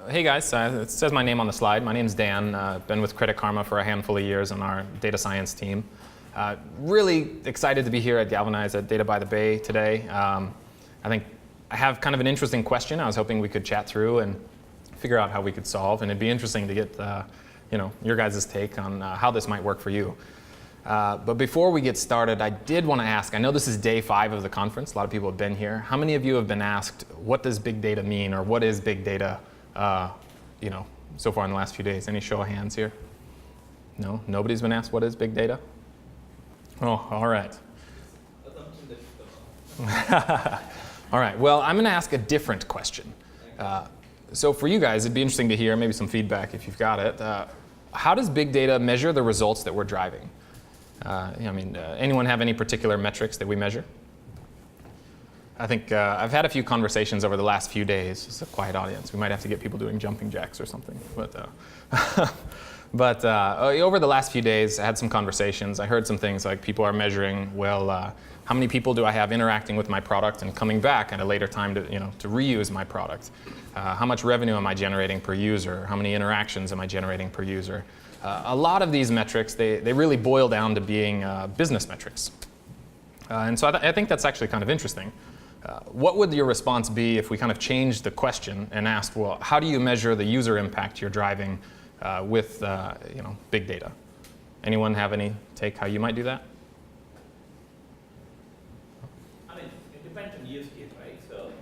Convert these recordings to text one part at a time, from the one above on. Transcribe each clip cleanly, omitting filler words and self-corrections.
Hey guys, it says my name on the slide. My name's Dan. Been with Credit Karma for a handful of years on our data science team. Really excited to be here at Galvanize at Data by the Bay today. I think I have kind of an interesting question I was hoping we could chat through and figure out how we could solve. And it'd be interesting to get your guys' take on how this might work for you. But before we get started, I did want to ask, I know this is day 5 of the conference. A lot of people have been here. How many of you have been asked, what does big data mean, or what is big data, so far in the last few days? Any show of hands here? No? Nobody's been asked what is big data? Oh, all right. All right, well, I'm going to ask a different question. So for you guys, it'd be interesting to hear maybe some feedback if you've got it. How does big data measure the results that we're driving? Anyone have any particular metrics that we measure? I think I've had a few conversations over the last few days. It's a quiet audience. We might have to get people doing jumping jacks or something. But over the last few days, I had some conversations. I heard some things like people are measuring, well, how many people do I have interacting with my product and coming back at a later time to reuse my product? How much revenue am I generating per user? How many interactions am I generating per user? A lot of these metrics, they really boil down to being business metrics. And so I think that's actually kind of interesting. What would your response be if we kind of changed the question and asked, well, how do you measure the user impact you're driving with big data? Anyone have any take how you might do that? I mean, it depends on use case, right? So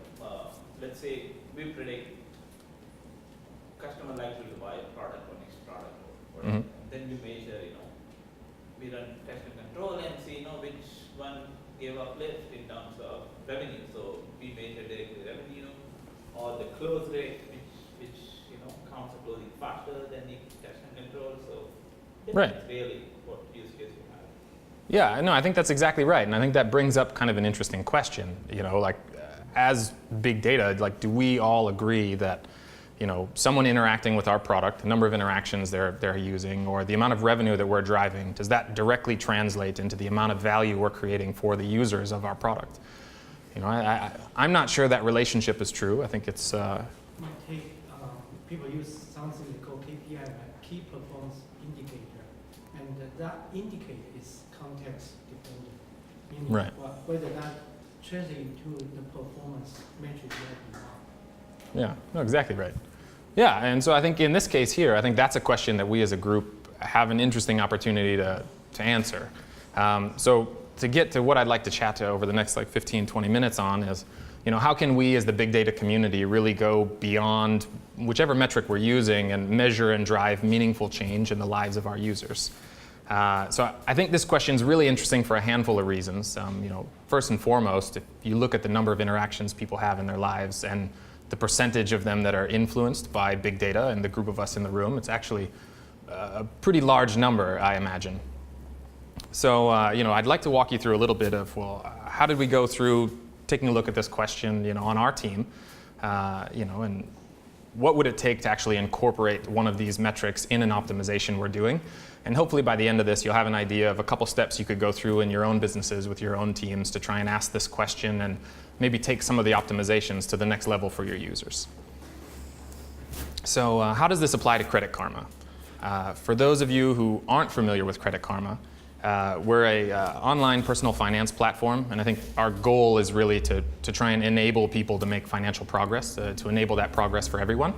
let's say we predict customer likely to buy a product or next product, or Mm-hmm. then we measure, we run test and control and see, which one gave uplift in terms of revenue. So we measure directly revenue or the close rate, which counts the closing faster than the test and control. So right. That's really what use case we have. Yeah, no, I think that's exactly right. And I think that brings up kind of an interesting question. As big data, do we all agree that someone interacting with our product, the number of interactions they're using, or the amount of revenue that we're driving, does that directly translate into the amount of value we're creating for the users of our product? I'm not sure that relationship is true. I think it's... People use something they call KPI, like key performance indicator, and that indicator is context dependent, meaning right. Whether that translates to the performance metric that you want. Yeah, no, exactly right. Yeah, and so I think in this case here, I think that's a question that we as a group have an interesting opportunity to answer. So to get to what I'd like to chat to over the next 15, 20 minutes on is, how can we as the big data community really go beyond whichever metric we're using and measure and drive meaningful change in the lives of our users? So I think this question is really interesting for a handful of reasons. First and foremost, if you look at the number of interactions people have in their lives and the percentage of them that are influenced by big data and the group of us in the room, it's actually a pretty large number, I imagine. So, I'd like to walk you through a little bit of, how did we go through taking a look at this question, on our team, and what would it take to actually incorporate one of these metrics in an optimization we're doing? And hopefully by the end of this, you'll have an idea of a couple steps you could go through in your own businesses with your own teams to try and ask this question and maybe take some of the optimizations to the next level for your users. So how does this apply to Credit Karma? For those of you who aren't familiar with Credit Karma, we're a online personal finance platform, and I think our goal is really to try and enable people to make financial progress, to enable that progress for everyone.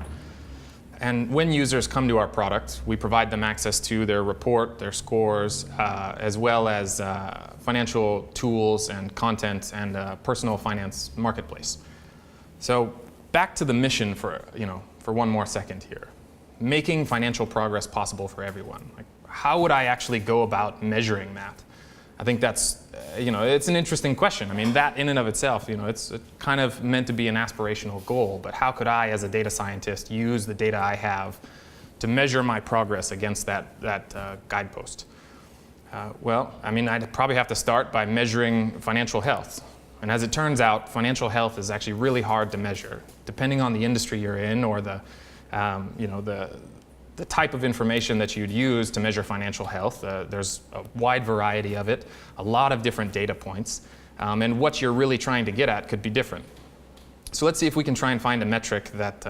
And when users come to our product, we provide them access to their report, their scores, as well as financial tools and content and personal finance marketplace. So back to the mission for one more second here. Making financial progress possible for everyone. How would I actually go about measuring that? I think that's, it's an interesting question. I mean, that in and of itself, it's kind of meant to be an aspirational goal, but how could I, as a data scientist, use the data I have to measure my progress against that guidepost? I'd probably have to start by measuring financial health. And as it turns out, financial health is actually really hard to measure, depending on the industry you're in or the type of information that you'd use to measure financial health. There's a wide variety of it, a lot of different data points, and what you're really trying to get at could be different. So let's see if we can try and find a metric that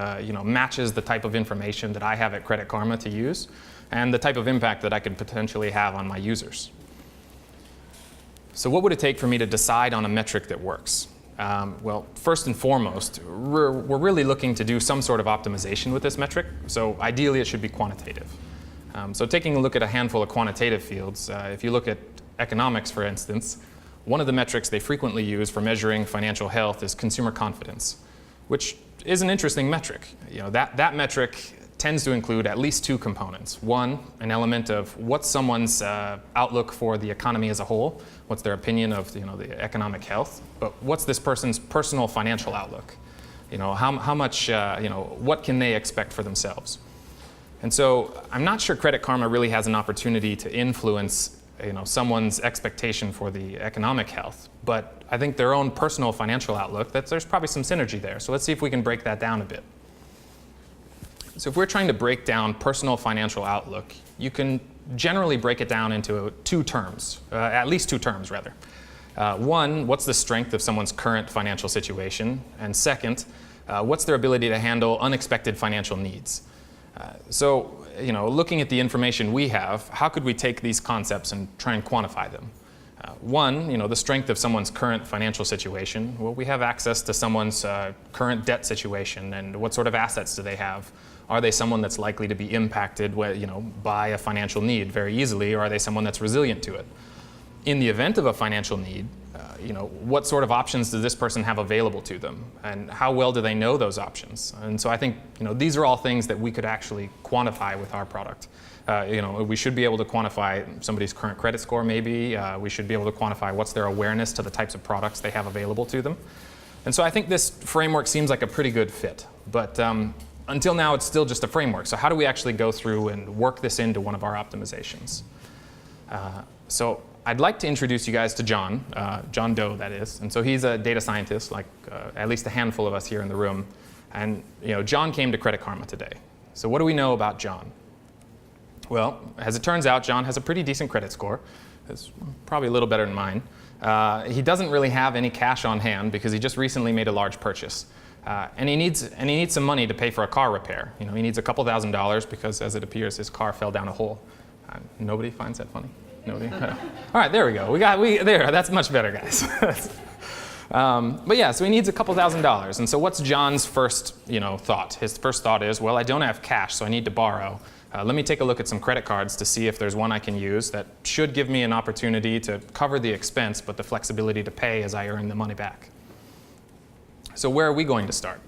matches the type of information that I have at Credit Karma to use and the type of impact that I could potentially have on my users. So what would it take for me to decide on a metric that works? Well, first and foremost, we're really looking to do some sort of optimization with this metric. So ideally, it should be quantitative. So taking a look at a handful of quantitative fields, if you look at economics, for instance, one of the metrics they frequently use for measuring financial health is consumer confidence, which is an interesting metric. That metric tends to include at least two components. One, an element of what's someone's outlook for the economy as a whole, what's their opinion of the economic health, but what's this person's personal financial outlook? How much, what can they expect for themselves? And so I'm not sure Credit Karma really has an opportunity to influence someone's expectation for the economic health, but I think their own personal financial outlook, there's probably some synergy there. So let's see if we can break that down a bit. So if we're trying to break down personal financial outlook, you can generally break it down into two terms, at least two terms rather. One, what's the strength of someone's current financial situation? And second, what's their ability to handle unexpected financial needs? So, looking at the information we have, how could we take these concepts and try and quantify them? One, the strength of someone's current financial situation. Well, we have access to someone's current debt situation and what sort of assets do they have? Are they someone that's likely to be impacted by a financial need very easily, or are they someone that's resilient to it? In the event of a financial need, what sort of options does this person have available to them? And how well do they know those options? And so I think, these are all things that we could actually quantify with our product. We should be able to quantify somebody's current credit score maybe. We should be able to quantify what's their awareness to the types of products they have available to them. And so I think this framework seems like a pretty good fit. But until now, it's still just a framework. So how do we actually go through and work this into one of our optimizations? So I'd like to introduce you guys to John Doe, that is. And so he's a data scientist, like at least a handful of us here in the room. And John came to Credit Karma today. So what do we know about John? Well, as it turns out, John has a pretty decent credit score. It's probably a little better than mine. He doesn't really have any cash on hand because he just recently made a large purchase. And he needs some money to pay for a car repair. He needs a couple $1,000s because, as it appears, his car fell down a hole. Nobody finds that funny? Nobody? All right, there we go. That's much better, guys. But yeah, so he needs a couple $1,000s. And so what's John's first, thought? His first thought is, well, I don't have cash, so I need to borrow. Let me take a look at some credit cards to see if there's one I can use that should give me an opportunity to cover the expense, but the flexibility to pay as I earn the money back. So where are we going to start?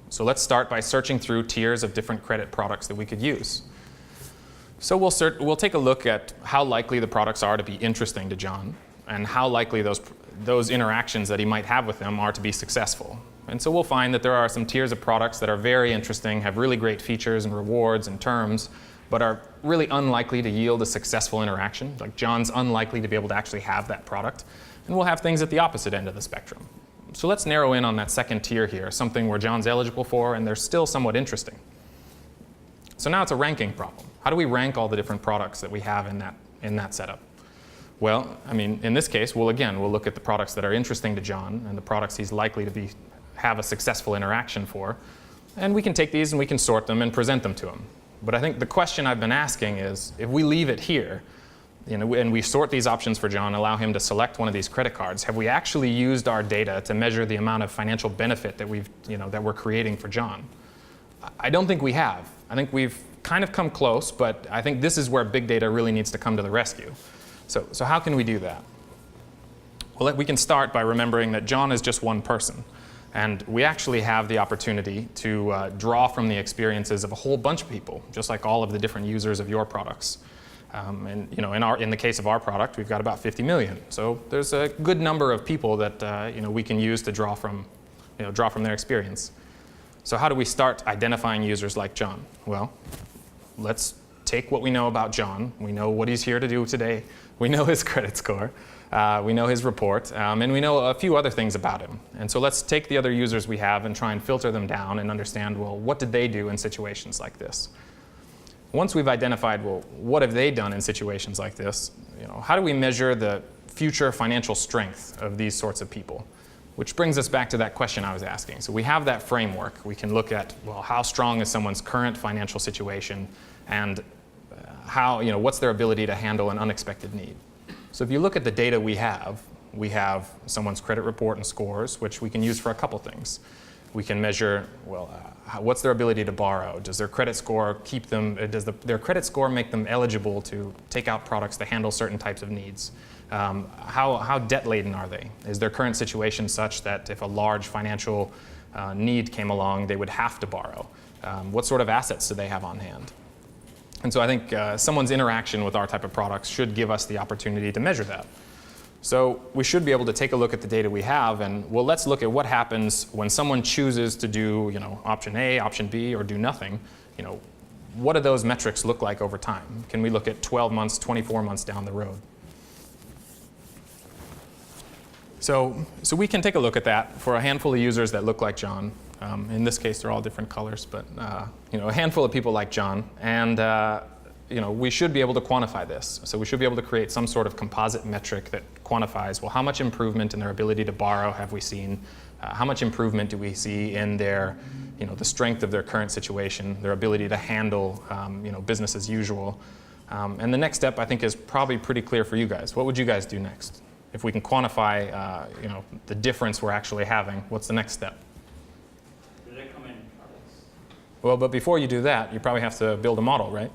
So let's start by searching through tiers of different credit products that we could use. So we'll take a look at how likely the products are to be interesting to John and how likely those interactions that he might have with them are to be successful. And so we'll find that there are some tiers of products that are very interesting, have really great features and rewards and terms, but are really unlikely to yield a successful interaction. Like John's unlikely to be able to actually have that product. And we'll have things at the opposite end of the spectrum. So let's narrow in on that second tier here, something where John's eligible for and they're still somewhat interesting. So now it's a ranking problem. How do we rank all the different products that we have in that setup? Well, in this case, we'll look at the products that are interesting to John and the products he's likely to have a successful interaction for. And we can take these and we can sort them and present them to him. But I think the question I've been asking is, if we leave it here, and we sort these options for John, allow him to select one of these credit cards, have we actually used our data to measure the amount of financial benefit that we're creating for John? I don't think we have. I think we've kind of come close, but I think this is where big data really needs to come to the rescue. So how can we do that? Well, we can start by remembering that John is just one person. And we actually have the opportunity to draw from the experiences of a whole bunch of people, just like all of the different users of your products. In the case of our product, we've got about 50 million. So there's a good number of people that we can use to draw from their experience. So how do we start identifying users like John? Well, let's take what we know about John. We know what he's here to do today. We know his credit score. We know his report. And we know a few other things about him. And so let's take the other users we have and try and filter them down and understand, well, what did they do in situations like this? Once we've identified, well, what have they done in situations like this, how do we measure the future financial strength of these sorts of people? Which brings us back to that question I was asking. So we have that framework. We can look at, well, how strong is someone's current financial situation, and what's their ability to handle an unexpected need. So if you look at the data we have someone's credit report and scores, which we can use for a couple things. We can measure, well, what's their ability to borrow? Does their credit score keep them, their credit score make them eligible to take out products to handle certain types of needs? How debt-laden are they? Is their current situation such that if a large financial need came along, they would have to borrow? What sort of assets do they have on hand? And so I think someone's interaction with our type of products should give us the opportunity to measure that. So we should be able to take a look at the data we have, and well, let's look at what happens when someone chooses to do, option A, option B, or do nothing. What do those metrics look like over time? Can we look at 12 months, 24 months down the road? So we can take a look at that for a handful of users that look like John. In this case, they're all different colors, but a handful of people like John, and we should be able to quantify this. So we should be able to create some sort of composite metric that quantifies, well, how much improvement in their ability to borrow have we seen? How much improvement do we see in their, the strength of their current situation, their ability to handle, business as usual? And the next step, I think, is probably pretty clear for you guys. What would you guys do next? If we can quantify, the difference we're actually having, what's the next step? Recommend products. Well, but before you do that, you probably have to build a model, right?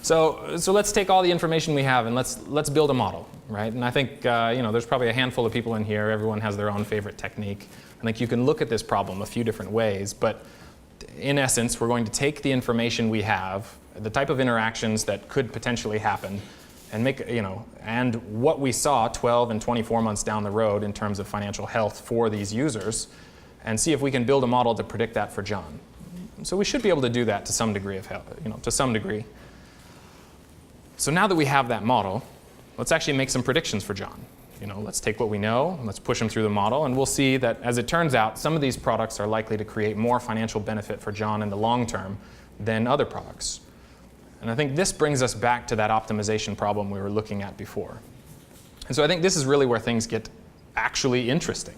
So let's take all the information we have and let's build a model, right? And I think there's probably a handful of people in here. Everyone has their own favorite technique. I think you can look at this problem a few different ways, but in essence, we're going to take the information we have, the type of interactions that could potentially happen, and and what we saw 12 and 24 months down the road in terms of financial health for these users, and see if we can build a model to predict that for John. So we should be able to do that to some degree to some degree. So now that we have that model, let's actually make some predictions for John. Let's take what we know, and let's push them through the model, and we'll see that, as it turns out, some of these products are likely to create more financial benefit for John in the long term than other products. And I think this brings us back to that optimization problem we were looking at before. And so I think this is really where things get actually interesting.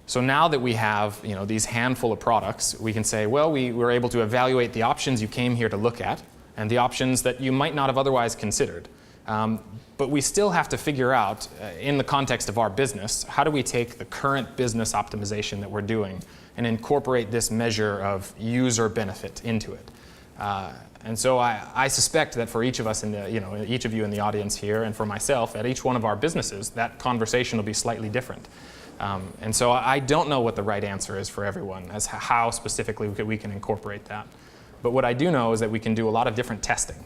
So now that we have these handful of products, we can say, well, we were able to evaluate the options you came here to look at and the options that you might not have otherwise considered. But we still have to figure out, in the context of our business, how do we take the current business optimization that we're doing and incorporate this measure of user benefit into it. And so I suspect that for each of us each of you in the audience here, and for myself at each one of our businesses, that conversation will be slightly different. And so I don't know what the right answer is for everyone as how specifically we can incorporate that. But what I do know is that we can do a lot of different testing.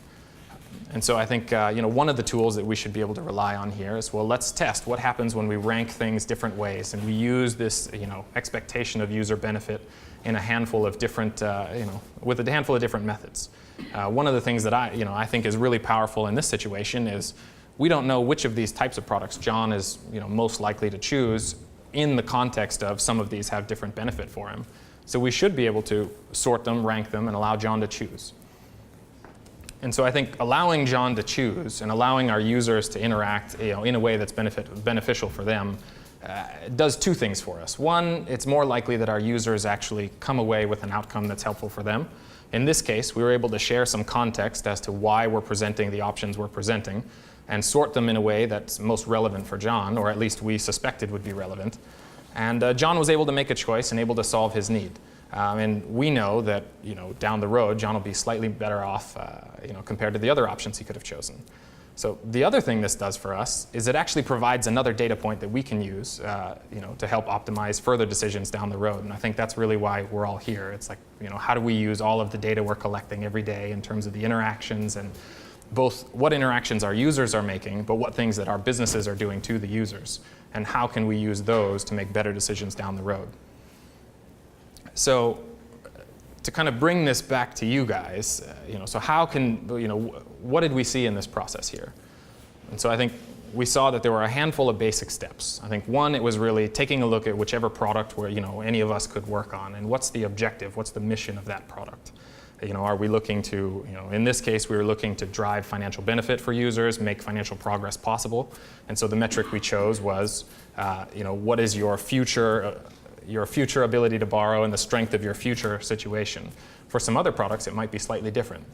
And so I think one of the tools that we should be able to rely on here is, well, let's test what happens when we rank things different ways, and we use this expectation of user benefit in a handful of different with a handful of different methods. One of the things that I think is really powerful in this situation is we don't know which of these types of products John is most likely to choose in the context of some of these have different benefit for him. So we should be able to sort them, rank them, and allow John to choose. And so I think allowing John to choose and allowing our users to interact in a way that's beneficial for them does two things for us. One, it's more likely that our users actually come away with an outcome that's helpful for them. In this case, we were able to share some context as to why we're presenting the options we're presenting and sort them in a way that's most relevant for John, or at least we suspected would be relevant. And John was able to make a choice and able to solve his need. And we know that down the road, John will be slightly better off compared to the other options he could have chosen. So the other thing this does for us is it actually provides another data point that we can use to help optimize further decisions down the road. And I think that's really why we're all here. It's like, how do we use all of the data we're collecting every day in terms of the interactions, and both what interactions our users are making, but what things that our businesses are doing to the users, and how can we use those to make better decisions down the road. So to kind of bring this back to you guys, so how can, what did we see in this process here? And so I think we saw that there were a handful of basic steps. I think one, it was really taking a look at whichever product where any of us could work on, and what's the objective, what's the mission of that product. Are we looking to, in this case, we were looking to drive financial benefit for users, make financial progress possible. And so the metric we chose was, what is your future ability to borrow and the strength of your future situation. For some other products, it might be slightly different.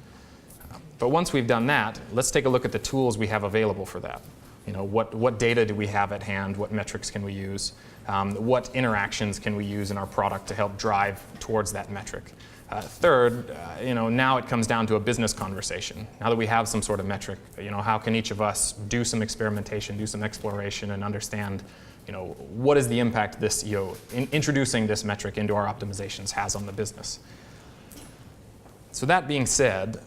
But once we've done that, let's take a look at the tools we have available for that. What data do we have at hand? What metrics can we use? What interactions can we use in our product to help drive towards that metric? Third, now it comes down to a business conversation. Now that we have some sort of metric, how can each of us do some experimentation, do some exploration, and understand, what is the impact this, introducing this metric into our optimizations has on the business. So that being said,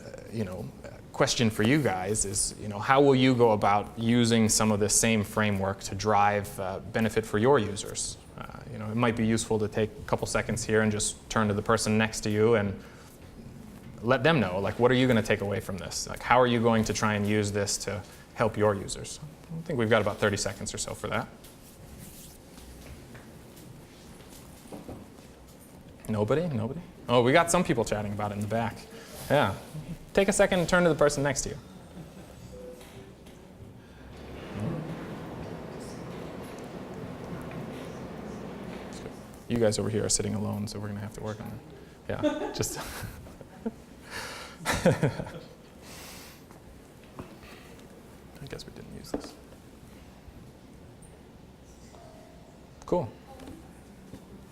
question for you guys is, how will you go about using some of this same framework to drive benefit for your users? It might be useful to take a couple seconds here and just turn to the person next to you and let them know, what are you going to take away from this? How are you going to try and use this to help your users? I think we've got about 30 seconds or so for that. Nobody? Nobody? Oh, we got some people chatting about it in the back. Yeah. Take a second and turn to the person next to you. You guys over here are sitting alone, so we're going to have to work on it. Yeah, just. I guess we didn't use this. Cool.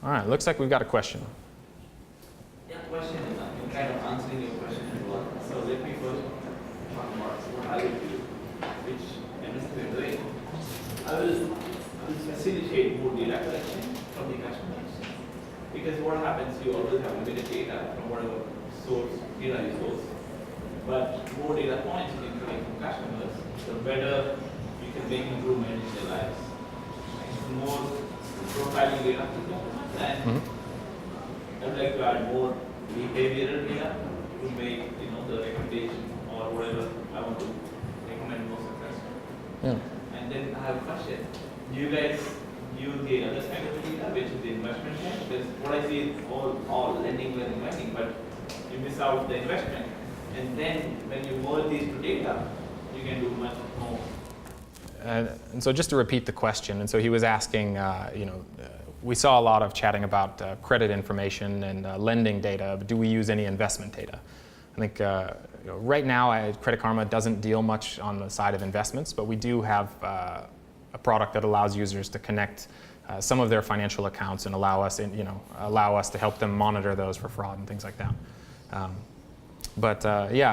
All right, looks like we've got a question. Yeah, question. I'm kind of answering your question as well. So let me first talk about what I will do, which MSP is doing. I will facilitate more data collection from the customers. Because what happens, you always have limited data from whatever source, data you source. But more data points you can collect from customers, the better you can make improvement in their lives. The more profiling data to customers, and I'd like to add more behavioral data to make the recommendation or whatever I want to recommend most successful. Yeah. And then I have a question. Do you guys use the other kind of data, which is the investment kind? Because what I see is all lending, but you miss out the investment. And then when you merge these two data, you can do much more. And so just to repeat the question, and so he was asking, we saw a lot of chatting about credit information and lending data, but do we use any investment data? I think right now Credit Karma doesn't deal much on the side of investments, but we do have a product that allows users to connect some of their financial accounts and allow us to help them monitor those for fraud and things like that. But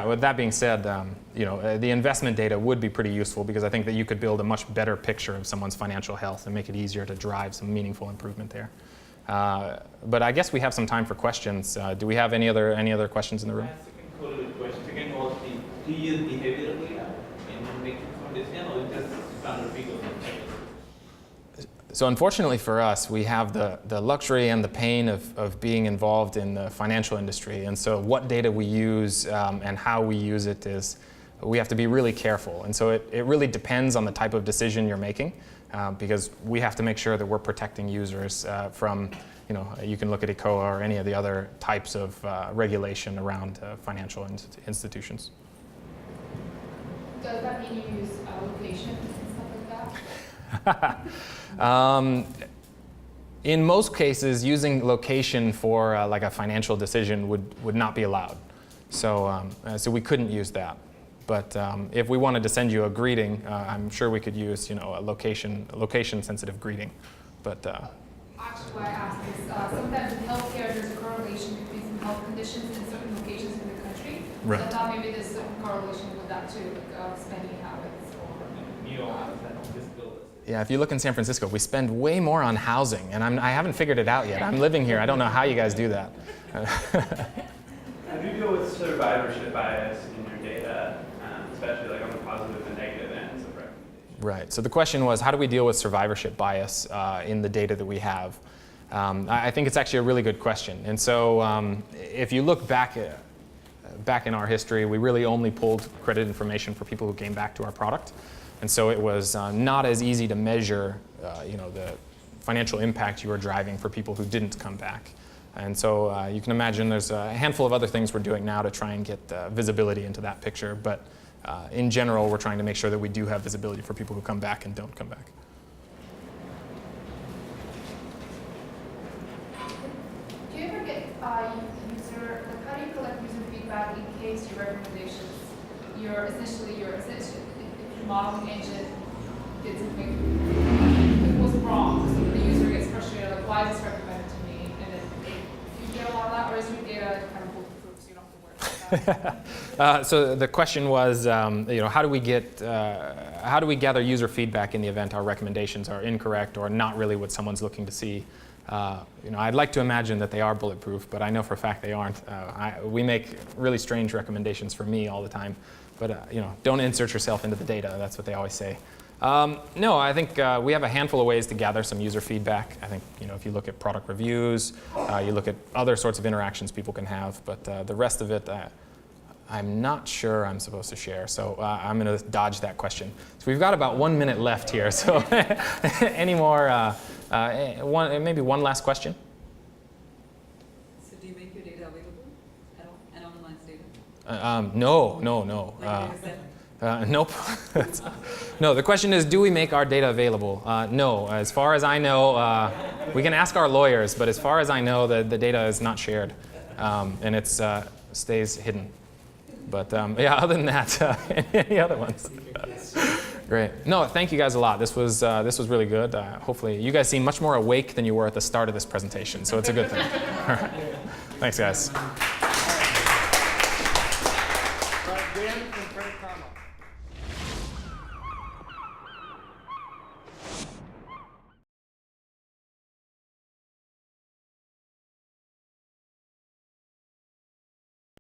with that being said, the investment data would be pretty useful because I think that you could build a much better picture of someone's financial health and make it easier to drive some meaningful improvement there. But I guess we have some time for questions. Do we have any other questions in the room? Second was do you use behavioral data in making some decision, or just standard figures? So unfortunately for us, we have the luxury and the pain of being involved in the financial industry. And so what data we use and how we use it is, we have to be really careful. And so it really depends on the type of decision you're making because we have to make sure that we're protecting users from, you can look at ECOA or any of the other types of regulation around financial institutions. Does that mean you use location and stuff like that? In most cases, using location for like a financial decision would not be allowed. So we couldn't use that. But if we wanted to send you a greeting, I'm sure we could use a location-sensitive greeting. But actually, why I asked is sometimes in healthcare there's a correlation between some health conditions in certain locations in the country. Right. So I thought maybe there's some correlation with that too, like spending habits or. Yeah, if you look in San Francisco, we spend way more on housing, and I haven't figured it out yet. I'm living here. I don't know how you guys do that. How do you deal with survivorship bias in your data, especially like on the positive and negative ends of recommendations? Right. So the question was, how do we deal with survivorship bias in the data that we have? I think it's actually a really good question. And so if you look back in our history, we really only pulled credit information for people who came back to our product. And so it was not as easy to measure the financial impact you were driving for people who didn't come back. And so you can imagine there's a handful of other things we're doing now to try and get visibility into that picture. But in general, we're trying to make sure that we do have visibility for people who come back and don't come back. Do you ever get how do you collect user feedback in case your recommendations, if your modeling engine did something that was wrong, so the user gets frustrated, like, why is this recommended to me? And then you get a lot of that, or is your data kind of bulletproof so you don't have to worry about that? So the question was, how do we gather user feedback in the event our recommendations are incorrect or not really what someone's looking to see? I'd like to imagine that they are bulletproof, but I know for a fact they aren't. We make really strange recommendations for me all the time, but don't insert yourself into the data. That's what they always say. No, I think we have a handful of ways to gather some user feedback. I think if you look at product reviews, you look at other sorts of interactions people can have, but the rest of it, I'm not sure I'm supposed to share, so I'm going to dodge that question. So we've got about 1 minute left here, so any more, maybe one last question? So do you make your data available at all, anonymized data? No. Like a data set? Nope. No, the question is, do we make our data available? No. As far as I know, we can ask our lawyers, but as far as I know, the data is not shared, and it stays hidden. But other than that, any other ones? Great. No, thank you guys a lot. This was really good. Hopefully, you guys seem much more awake than you were at the start of this presentation, so it's a good thing. All right. Thanks, guys. Dan and Frank Karma.